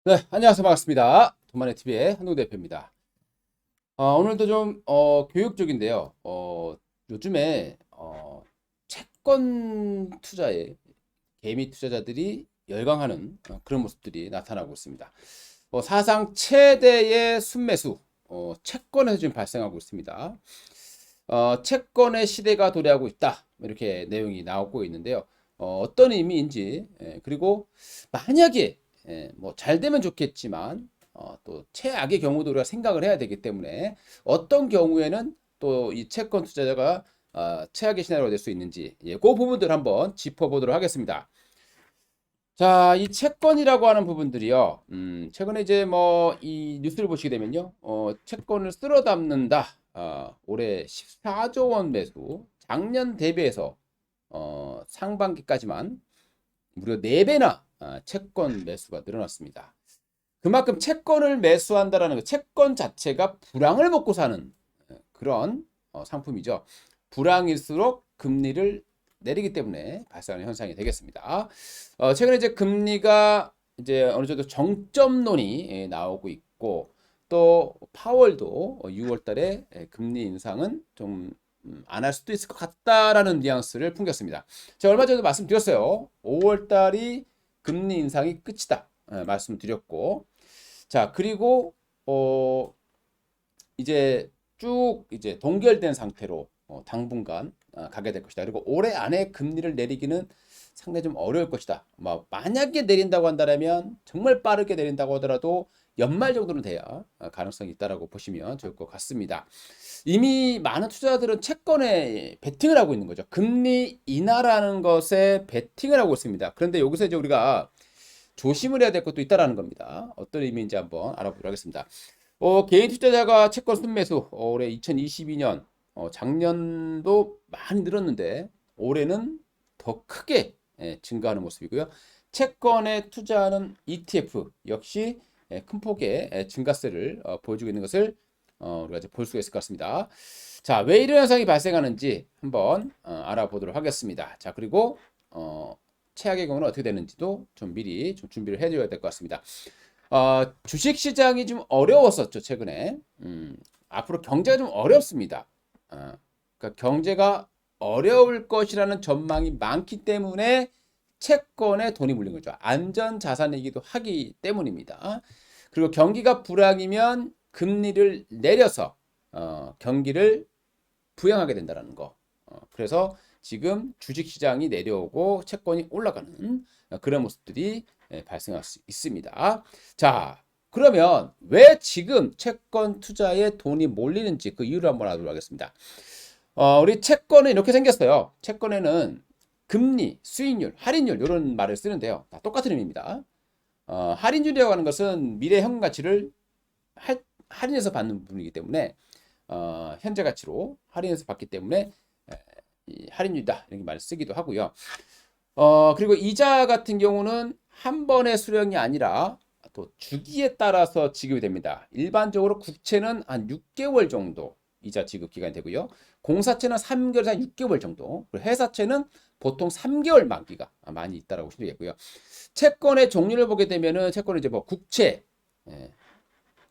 네, 안녕하세요. 반갑습니다. 돈만의 TV의 한동 대표입니다. 오늘도 좀 교육적인데요. 요즘에 채권 투자에 개미 투자자들이 열광하는 그런 모습들이 나타나고 있습니다. 사상 최대의 순매수 채권에서 지금 발생하고 있습니다. 채권의 시대가 도래하고 있다. 이렇게 내용이 나오고 있는데요. 어떤 의미인지, 그리고 만약에 뭐 잘 되면 좋겠지만 또 최악의 경우도 우리가 생각을 해야 되기 때문에 어떤 경우에는 또 이 채권 투자자가 최악의 시나리오가 될 수 있는지 그 부분들 한번 짚어보도록 하겠습니다. 자, 이 채권이라고 하는 부분들이요. 최근에 이제 뭐 이 뉴스를 보시게 되면요. 채권을 쓸어 담는다. 올해 14조 원 매수. 작년 대비해서 상반기까지만 무려 4배나 채권 매수가 늘어났습니다. 그만큼 채권을 매수한다라는 거, 채권 자체가 불황을 먹고 사는 그런 상품이죠. 불황일수록 금리를 내리기 때문에 발생하는 현상이 되겠습니다. 최근에 이제 금리가 이제 어느 정도 정점론이 나오고 있고 또 파월도 6월 달에 금리 인상은 좀 안 할 수도 있을 것 같다라는 뉘앙스를 풍겼습니다. 제가 얼마 전에 말씀드렸어요. 5월 달이 금리 인상이 끝이다. 말씀드렸고 자, 그리고 이제 쭉 이제 동결된 상태로 당분간 가게 될 것이다. 그리고 올해 안에 금리를 내리기는 상당히 좀 어려울 것이다. 뭐 만약에 내린다고 한다면 정말 빠르게 내린다고 하더라도 연말 정도는 돼야 가능성이 있다라고 보시면 좋을 것 같습니다. 이미 많은 투자자들은 채권에 베팅을 하고 있는 거죠. 금리 인하라는 것에 베팅을 하고 있습니다. 그런데 여기서 이제 우리가 조심을 해야 될 것도 있다라는 겁니다. 어떤 의미인지 한번 알아보도록 하겠습니다. 개인 투자자가 채권 순매수 올해 2022년 작년도 많이 늘었는데 올해는 더 크게 증가하는 모습이고요. 채권에 투자하는 ETF 역시 큰 폭의 증가세를 보여주고 있는 것을 우리가 이제 볼 수가 있을 것 같습니다. 자, 왜 이런 현상이 발생하는지 한번 알아보도록 하겠습니다. 자, 그리고 최악의 경우는 어떻게 되는지도 좀 미리 좀 준비를 해줘야 될 것 같습니다. 주식 시장이 좀 어려웠었죠, 최근에. 앞으로 경제가 좀 어렵습니다. 그러니까 경제가 어려울 것이라는 전망이 많기 때문에 채권에 돈이 물린 거죠. 안전 자산이기도 하기 때문입니다. 그리고 경기가 불황이면 금리를 내려서 경기를 부양하게 된다는 거. 그래서 지금 주식시장이 내려오고 채권이 올라가는 그런 모습들이 발생할 수 있습니다. 자, 그러면 왜 지금 채권 투자에 돈이 몰리는지 그 이유를 한번 알아보도록 하겠습니다. 우리 채권은 이렇게 생겼어요. 채권에는 금리, 수익률, 할인율 이런 말을 쓰는데요. 다 똑같은 의미입니다. 할인율이라고 하는 것은 미래 현금 가치를 할인해서 받는 부분이기 때문에 현재 가치로 할인해서 받기 때문에 할인율이다 이렇게 말을 쓰기도 하고요. 그리고 이자 같은 경우는 한 번의 수령이 아니라 또 주기에 따라서 지급이 됩니다. 일반적으로 국채는 한 6개월 정도 이자 지급 기간이 되고요. 공사채는 3개월에서 6개월 정도, 그리고 회사채는 보통 3개월 만기가 많이 있다라고 보시면 되겠고요. 채권의 종류를 보게 되면은 채권은 이제 뭐 국채,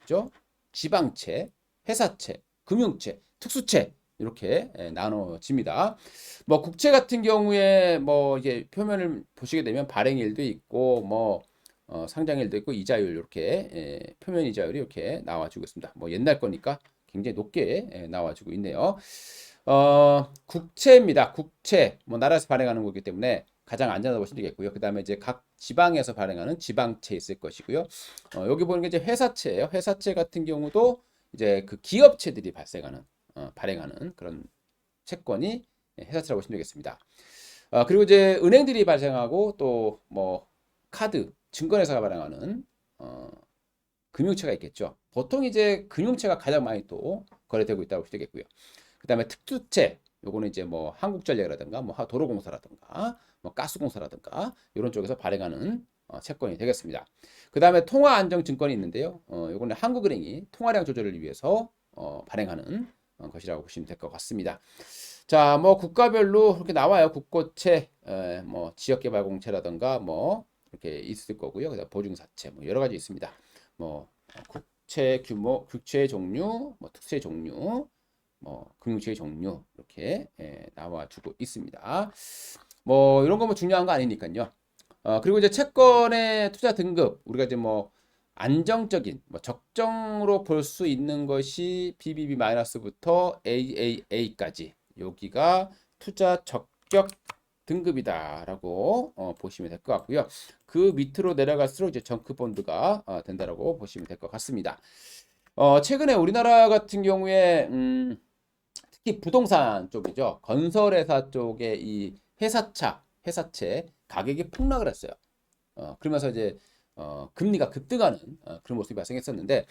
그죠? 지방채, 회사채, 금융채, 특수채 이렇게 나눠집니다. 뭐 국채 같은 경우에 뭐 이게 표면을 보시게 되면 발행일도 있고 뭐 상장일도 있고 이자율 이렇게 표면 이자율이 이렇게 나와주고 있습니다. 뭐 옛날 거니까 굉장히 높게 나와주고 있네요. 국채입니다. 국채 뭐 나라에서 발행하는 거기 때문에 가장 안전하다고 보시면 되겠고요. 그 다음에 이제 각 지방에서 발행하는 지방채 있을 것이고요. 여기 보는 게 이제 회사채예요. 회사채 같은 경우도 이제 그 기업체들이 발행하는 그런 채권이 회사채라고 보시면 되겠습니다. 그리고 이제 은행들이 발행하고 또 뭐 카드, 증권회사가 발행하는 금융채가 있겠죠. 보통 이제 금융채가 가장 많이 또 거래되고 있다고 보시면 되겠고요. 그 다음에 특수채, 요거는 이제 뭐 한국전력이라든가 뭐 도로공사라든가 뭐 가스공사라든가 이런 쪽에서 발행하는 채권이 되겠습니다. 그 다음에 통화안정증권이 있는데요. 요거는 한국은행이 통화량 조절을 위해서 발행하는 것이라고 보시면 될 것 같습니다. 자, 뭐 국가별로 그렇게 나와요. 국고채, 뭐 지역개발공채라든가 뭐 이렇게 있을 거고요. 그다음 보증사채 뭐 여러 가지 있습니다. 뭐 국채 규모, 국채 종류, 뭐 특채 종류, 뭐 금융채 종류 이렇게 나와주고 있습니다. 뭐 이런 거 뭐 중요한 거 아니니까요. 그리고 이제 채권의 투자 등급 우리가 이제 뭐 안정적인 뭐 적정으로 볼 수 있는 것이 BBB-부터 AAA까지 여기가 투자 적격 등급이다라고 보시면 될 것 같고요. 그 밑으로 내려갈수록 이제 정크본드가 된다라고 보시면 될 것 같습니다. 최근에 우리나라 같은 경우에 특히 부동산 쪽이죠. 건설회사 쪽에 이 회사채 가격이 폭락을 했어요. 그러면서 이제 금리가 급등하는 그런 모습이 발생했었는데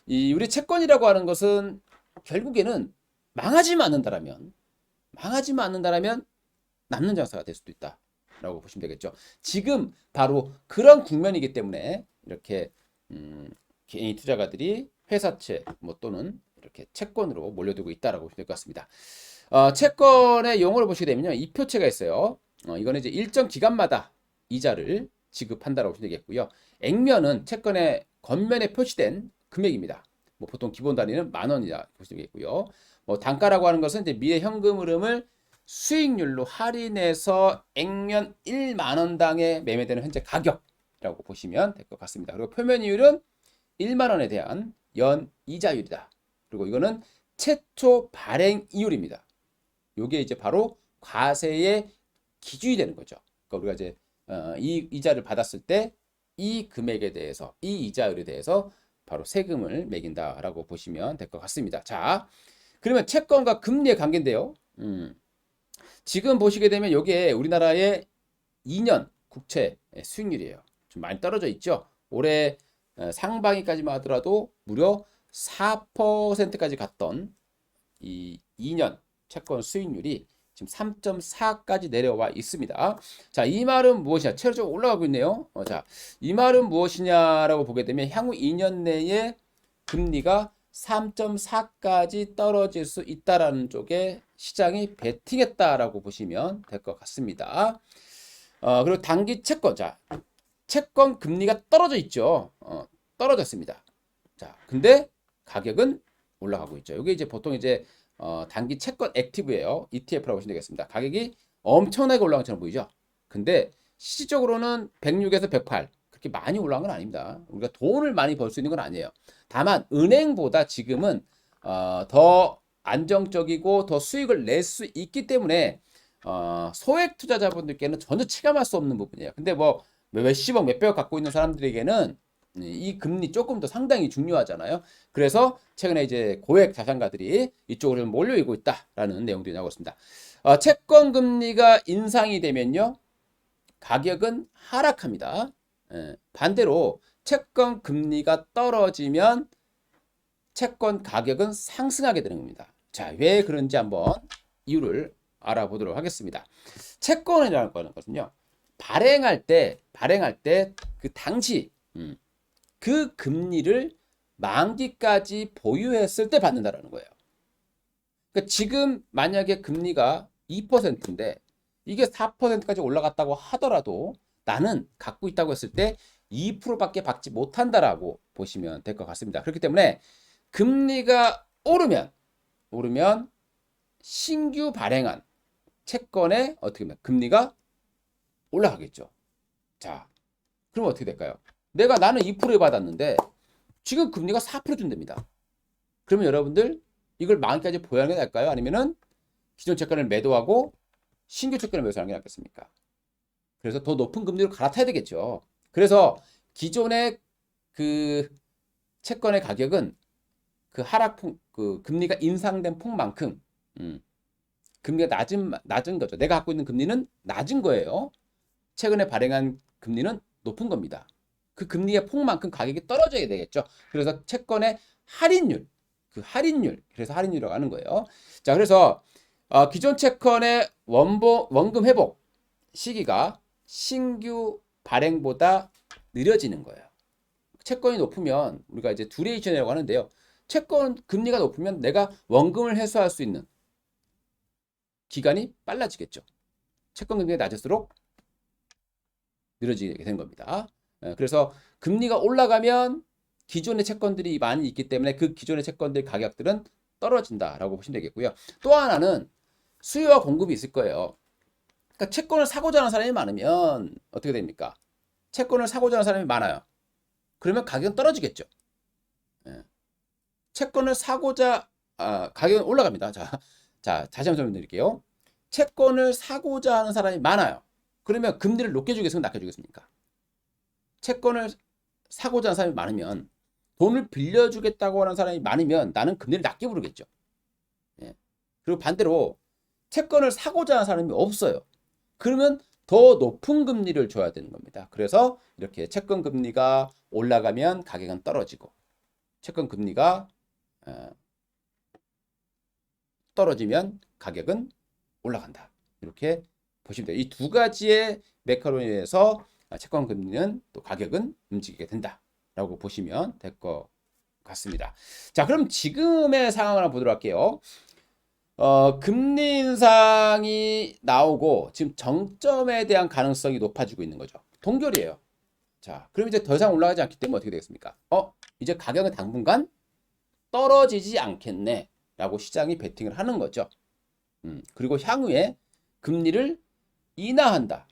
이 우리 채권이라고 하는 것은 결국에는 망하지만 않는다라면 남는 장사가 될 수도 있다라고 보시면 되겠죠. 지금 바로 그런 국면이기 때문에 이렇게 개인 투자가들이 회사채 뭐 또는 이렇게 채권으로 몰려들고 있다라고 보시면 될 것 같습니다. 채권의 용어를 보시게 되면요, 이표채가 있어요. 이거는 이제 일정 기간마다 이자를 지급한다라고 보시면 되겠고요. 액면은 채권의 겉면에 표시된 금액입니다. 뭐 보통 기본 단위는 10,000원이라 보시면 되겠고요. 뭐 단가라고 하는 것은 이제 미래 현금 흐름을 수익률로 할인해서 액면 1만원당에 매매되는 현재 가격이라고 보시면 될 것 같습니다. 그리고 표면 이율은 1만원에 대한 연 이자율이다. 그리고 이거는 최초 발행 이율입니다. 이게 이제 바로 과세의 기준이 되는 거죠. 그러니까 우리가 이제 이 이자를 받았을 때 이 금액에 대해서 이 이자율에 대해서 바로 세금을 매긴다라고 보시면 될 것 같습니다. 자, 그러면 채권과 금리의 관계인데요. 지금 보시게 되면 이게 우리나라의 2년 국채 수익률이에요. 좀 많이 떨어져 있죠. 올해 상반기까지만 하더라도 무려 4%까지 갔던 이 2년 채권 수익률이 지금 3.4까지 내려와 있습니다. 자, 이 말은 무엇이냐? 체력적으로 올라가고 있네요. 자, 이 말은 무엇이냐라고 보게 되면 향후 2년 내에 금리가 3.4까지 떨어질 수 있다라는 쪽에 시장이 베팅했다라고 보시면 될 것 같습니다. 그리고 단기 채권, 자, 채권 금리가 떨어져 있죠. 떨어졌습니다. 자, 근데 가격은 올라가고 있죠. 이게 이제 보통 이제 단기 채권 액티브예요. ETF라고 보시면 되겠습니다. 가격이 엄청나게 올라간 것처럼 보이죠. 근데 실질적으로는 106에서 108 그렇게 많이 올라간 건 아닙니다. 우리가 돈을 많이 벌 수 있는 건 아니에요. 다만 은행보다 지금은 더 안정적이고 더 수익을 낼 수 있기 때문에 소액 투자자분들께는 전혀 체감할 수 없는 부분이에요. 근데 뭐 몇십억 몇백억 갖고 있는 사람들에게는 이 금리 조금 더 상당히 중요하잖아요. 그래서 최근에 이제 고액 자산가들이 이쪽으로 몰려오고 있다라는 내용들이 나오고 있습니다. 채권 금리가 인상이 되면요, 가격은 하락합니다. 반대로 채권 금리가 떨어지면 채권 가격은 상승하게 되는 겁니다. 자, 왜 그런지 한번 이유를 알아보도록 하겠습니다. 채권이라는 것은요, 발행할 때 그 당시 그 금리를 만기까지 보유했을 때 받는다라는 거예요. 그러니까 지금 만약에 금리가 2%인데 이게 4%까지 올라갔다고 하더라도 나는 갖고 있다고 했을 때 2%밖에 받지 못한다라고 보시면 될 것 같습니다. 그렇기 때문에 금리가 오르면 신규 발행한 채권의 어떻게 보면 금리가 올라가겠죠. 자, 그럼 어떻게 될까요? 나는 2%에 받았는데 지금 금리가 4% 준답니다. 그러면 여러분들 이걸 만기까지 보유하는 게 나을까요? 아니면은 기존 채권을 매도하고 신규 채권을 매수하는 게 낫겠습니까? 그래서 더 높은 금리로 갈아타야 되겠죠. 그래서 기존의 그 채권의 가격은 그 하락폭, 그 금리가 인상된 폭만큼 금리가 낮은 거죠. 내가 갖고 있는 금리는 낮은 거예요. 최근에 발행한 금리는 높은 겁니다. 그 금리의 폭만큼 가격이 떨어져야 되겠죠. 그래서 채권의 할인율, 그래서 할인율이라고 하는 거예요. 자, 그래서 기존 채권의 원금 회복 시기가 신규 발행보다 느려지는 거예요. 채권이 높으면 우리가 이제 두레이션이라고 하는데요. 채권 금리가 높으면 내가 원금을 회수할 수 있는 기간이 빨라지겠죠. 채권 금리가 낮을수록 늘어지게 된 겁니다. 그래서 금리가 올라가면 기존의 채권들이 많이 있기 때문에 그 기존의 채권들 가격들은 떨어진다라고 보시면 되겠고요. 또 하나는 수요와 공급이 있을 거예요. 그러니까 채권을 사고자 하는 사람이 많으면 어떻게 됩니까? 채권을 사고자 하는 사람이 많아요. 그러면 가격은 떨어지겠죠. 예. 채권을 사고자 가격은 올라갑니다. 자, 다시 한번 설명드릴게요. 채권을 사고자 하는 사람이 많아요. 그러면 금리를 높게 주겠습니까? 낮게 주겠습니까? 채권을 사고자 하는 사람이 많으면 돈을 빌려주겠다고 하는 사람이 많으면 나는 금리를 낮게 부르겠죠. 예. 그리고 반대로 채권을 사고자 하는 사람이 없어요. 그러면 더 높은 금리를 줘야 되는 겁니다. 그래서 이렇게 채권 금리가 올라가면 가격은 떨어지고 채권 금리가 떨어지면 가격은 올라간다. 이렇게 보시면 돼요. 이 두 가지의 메커로 인해서 채권 금리는 또 가격은 움직이게 된다라고 보시면 될 것 같습니다. 자, 그럼 지금의 상황을 한번 보도록 할게요. 금리 인상이 나오고 지금 정점에 대한 가능성이 높아지고 있는 거죠. 동결이에요. 자, 그럼 이제 더 이상 올라가지 않기 때문에 어떻게 되겠습니까? 이제 가격은 당분간 떨어지지 않겠네 라고 시장이 베팅을 하는 거죠. 그리고 향후에 금리를 인하한다.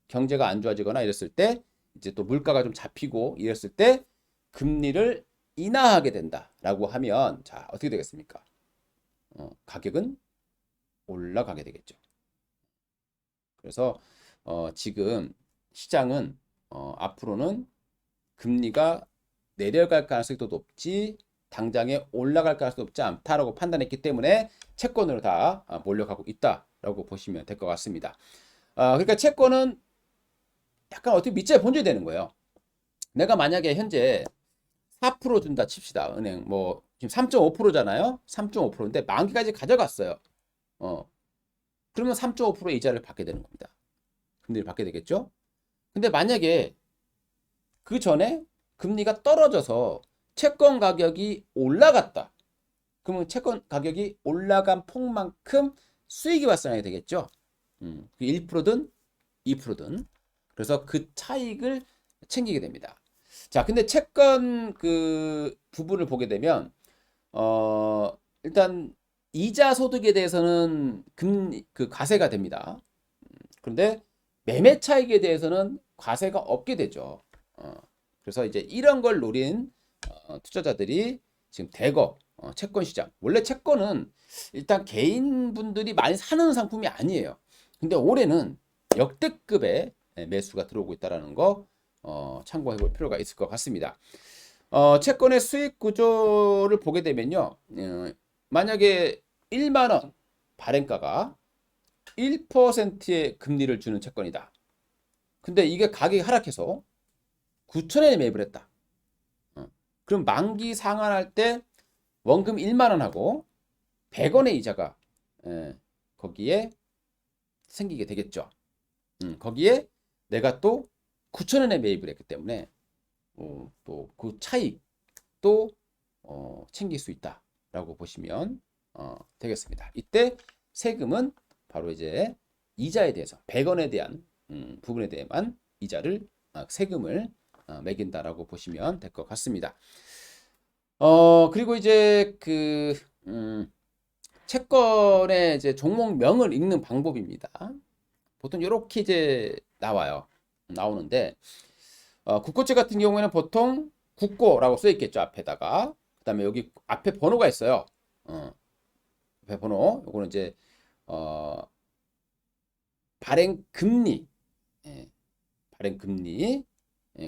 경제가 안 좋아지거나 이랬을 때 이제 또 물가가 좀 잡히고 이랬을 때 금리를 인하하게 된다라고 하면 자, 어떻게 되겠습니까? 가격은 올라가게 되겠죠. 그래서 지금 시장은 앞으로는 금리가 내려갈 가능성이 더 높지 당장에 올라갈 가능성이 높지 않다라고 판단했기 때문에 채권으로 다 몰려가고 있다라고 보시면 될 것 같습니다. 그러니까 채권은 약간 어떻게 밑자에 본전이 되는 거예요. 내가 만약에 현재 4% 준다 칩시다. 은행 뭐 지금 3.5%잖아요. 3.5%인데 만기까지 가져갔어요. 그러면 3.5%의 이자를 받게 되는 겁니다. 금리를 받게 되겠죠. 근데 만약에 그 전에 금리가 떨어져서 채권 가격이 올라갔다. 그러면 채권 가격이 올라간 폭만큼 수익이 발생하게 되겠죠. 1%든 2%든. 그래서 그 차익을 챙기게 됩니다. 자, 근데 채권 그 부분을 보게 되면 일단 이자 소득에 대해서는 그 과세가 됩니다. 그런데 매매 차익에 대해서는 과세가 없게 되죠. 그래서 이제 이런 걸 노린 투자자들이 지금 대거 채권 시장. 원래 채권은 일단 개인분들이 많이 사는 상품이 아니에요. 근데 올해는 역대급의 매수가 들어오고 있다는 거 참고해 볼 필요가 있을 것 같습니다. 채권의 수익 구조를 보게 되면요. 만약에 1만 원 발행가가 1%의 금리를 주는 채권이다. 근데 이게 가격이 하락해서 9,000원에 매입을 했다. 그럼 만기 상환할 때 원금 1만 원하고 100원의 이자가 거기에 생기게 되겠죠. 거기에 내가 또 9,000원에 매입을 했기 때문에 또 그 차익도 챙길 수 있다라고 보시면 되겠습니다. 이때 세금은 바로 이제 이자에 대해서 100원에 대한 부분에 대해만 이자를 세금을 매긴다라고 보시면 될 것 같습니다. 그리고 이제 그 채권의 이제 종목명을 읽는 방법입니다. 보통 이렇게 이제 나오는데 국고채 같은 경우에는 보통 국고라고 써 있겠죠 앞에다가. 그다음에 여기 앞에 번호가 있어요. 앞에 번호. 요거는 이제 발행 금리, 발행 금리,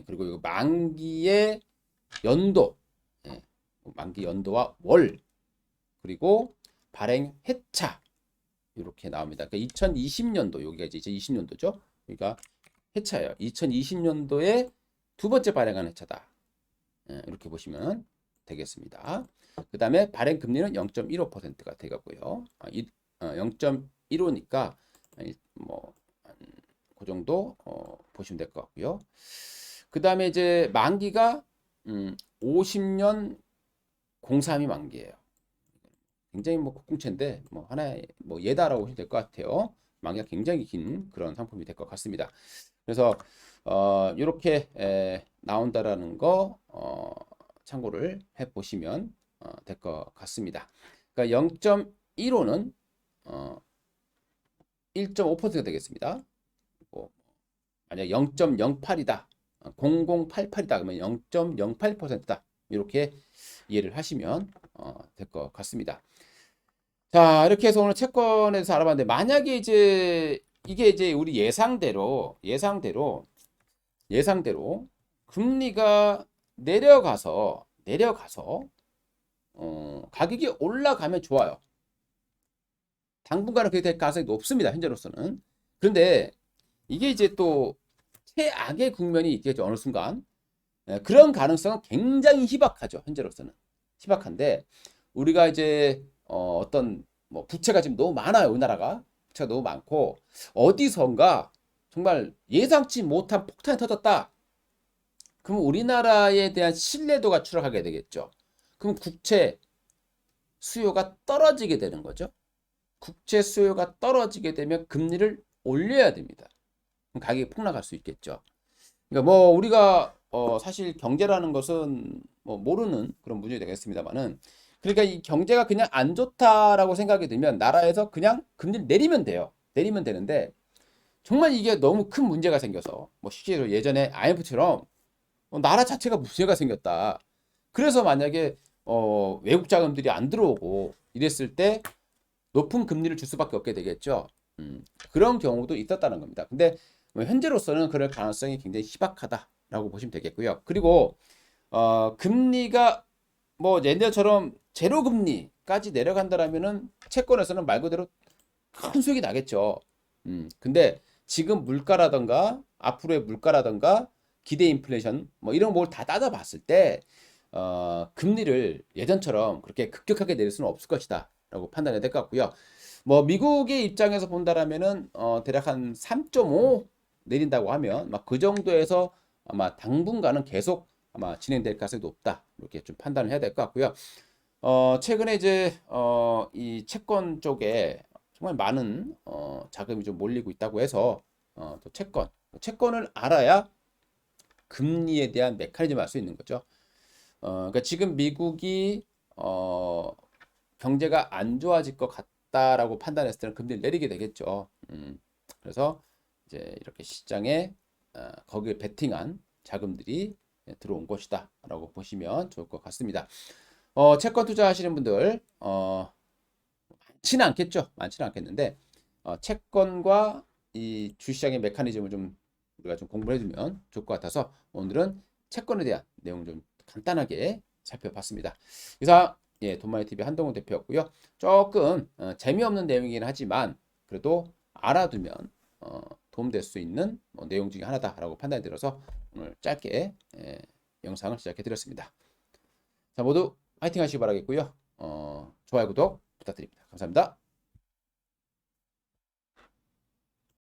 그리고 요 만기의 연도, 만기 연도와 월, 그리고 발행 해차 이렇게 나옵니다. 그러니까 2020년도 여기가 이제 2020년도죠. 그러니까 해차예요. 2020년도에 두 번째 발행한 해차다. 이렇게 보시면 되겠습니다. 그 다음에 발행 금리는 0.15%가 되겠고요. 0.15니까 뭐 그 정도 보시면 될 것 같고요. 그 다음에 이제 만기가 50년 03이 만기예요. 굉장히 뭐 국궁채인데 뭐 하나의 뭐 예다라고 보시면 될 것 같아요. 만기가 굉장히 긴 그런 상품이 될 것 같습니다. 그래서 이렇게 나온다라는 거 참고를 해 보시면 될 것 같습니다. 그러니까 0.15는 1.5%가 되겠습니다. 만약 0.08이다, 0088이다 그러면 0.08%다. 이렇게 이해를 하시면 될 것 같습니다. 자, 이렇게 해서 오늘 채권에서 알아봤는데, 만약에 이제 이게 이제 우리 예상대로 금리가 내려가서 가격이 올라가면 좋아요. 당분간은 그렇게 될 가능성이 높습니다. 현재로서는. 그런데 이게 이제 또 최악의 국면이 있겠죠. 어느 순간. 그런 가능성은 굉장히 희박하죠. 현재로서는. 희박한데, 우리가 이제 어떤 뭐 부채가 지금 너무 많아요. 우리나라가. 부채가 너무 많고, 어디선가 정말 예상치 못한 폭탄이 터졌다. 그럼 우리나라에 대한 신뢰도가 추락하게 되겠죠. 그럼 국채 수요가 떨어지게 되는 거죠. 국채 수요가 떨어지게 되면 금리를 올려야 됩니다. 그럼 가격이 폭락할 수 있겠죠. 그러니까 뭐 우리가 사실 경제라는 것은 뭐 모르는 그런 문제가 되겠습니다만은, 그러니까 이 경제가 그냥 안 좋다라고 생각이 들면 나라에서 그냥 금리를 내리면 돼요. 내리면 되는데, 정말 이게 너무 큰 문제가 생겨서 뭐 실제로 예전에 IMF처럼 나라 자체가 문제가 생겼다. 그래서 만약에 외국 자금들이 안 들어오고 이랬을 때 높은 금리를 줄 수밖에 없게 되겠죠. 그런 경우도 있었다는 겁니다. 근데 뭐 현재로서는 그럴 가능성이 굉장히 희박하다라고 보시면 되겠고요. 그리고 금리가 뭐 예전처럼 제로 금리까지 내려간다라면은 채권에서는 말 그대로 큰 수익이 나겠죠. 근데 지금 물가라던가 앞으로의 물가라던가 기대 인플레이션 뭐 이런 걸 다 따져봤을 때 금리를 예전처럼 그렇게 급격하게 내릴 수는 없을 것이다 라고 판단해야 될 것 같고요. 뭐 미국의 입장에서 본다라면은 대략 한 3.5 내린다고 하면 막 그 정도에서 아마 당분간은 계속 아마 진행될 가능성이 높다, 이렇게 좀 판단을 해야 될 것 같고요. 최근에 이제 이 채권 쪽에 정말 많은 자금이 좀 몰리고 있다고 해서 또 채권을 알아야 금리에 대한 메커니즘을 알 수 있는 거죠. 그러니까 지금 미국이 경제가 안 좋아질 것 같다라고 판단했을 때는 금리를 내리게 되겠죠. 그래서 이제 이렇게 시장에 거기에 베팅한 자금들이 들어온 것이다라고 보시면 좋을 것 같습니다. 채권 투자하시는 분들 많지는 않겠죠. 많지는 않겠는데 채권과 이 주시장의 메커니즘을 좀 우리가 좀 공부를 해두면 좋을 것 같아서 오늘은 채권에 대한 내용 좀 간단하게 살펴봤습니다. 이상 돈마이TV 한동훈 대표였고요. 조금 재미없는 내용이긴 하지만 그래도 알아두면 도움될 수 있는 내용 중에 하나다라고 판단이 들어서 오늘 짧게 영상을 시작해 드렸습니다. 자, 모두 화이팅 하시기 바라겠고요. 좋아요, 구독 부탁드립니다. 감사합니다.